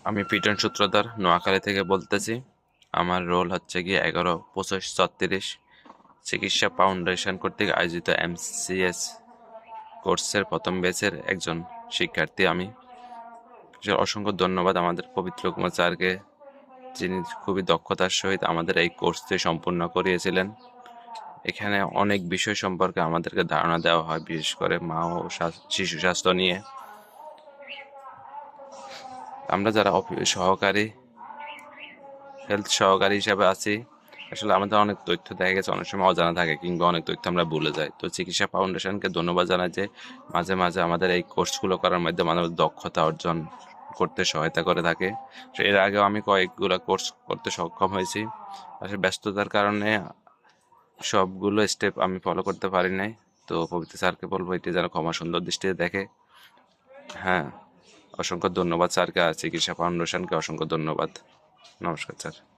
আমি পিটন সূত্রধর নোয়াখালী থেকে বলতেছি। আমার রোল হচ্ছে গিয়ে 11-25-36 চিকিৎসা ফাউন্ডেশন কর্তৃক আয়োজিত MCS কোর্সের প্রথম ব্যাচের একজন শিক্ষার্থী আমি। অসংখ্য ধন্যবাদ আমাদের পবিত্র কুমার স্যারকে, যিনি খুবই দক্ষতার সহিত আমাদের এই কোর্সটি সম্পূর্ণ করিয়েছিলেন। এখানে অনেক বিষয় সম্পর্কে আমাদেরকে ধারণা দেওয়া হয়, বিশেষ করে মা ও শিশু স্বাস্থ্য নিয়ে। আমরা যারা হেলথ সহকারী হিসাবে আছি, আসলে আমাদের অনেক তথ্য দেখা গেছে অনেক সময় অজানা থাকে, কিংবা অনেক তথ্য আমরা ভুলে যাই। তো চিকিৎসা ফাউন্ডেশনকে ধন্যবাদ জানাই যে মাঝে মাঝে আমাদের এই কোর্সগুলো করার মাধ্যমে আমাদের দক্ষতা অর্জন করতে সহায়তা করে থাকে। এর আগেও আমি কয়েকগুলো কোর্স করতে সক্ষম হয়েছি। আসলে ব্যস্ততার কারণে সবগুলো স্টেপ আমি ফলো করতে পারি নাই। তো পবিত্র স্যারকে বলবো এটি যেন ক্ষমা সুন্দর দৃষ্টিতে দেখে। হ্যাঁ, অসংখ্য ধন্যবাদ স্যারকে আর চিকিৎসা ফাউন্ডেশনকে অসংখ্য ধন্যবাদ। নমস্কার স্যার।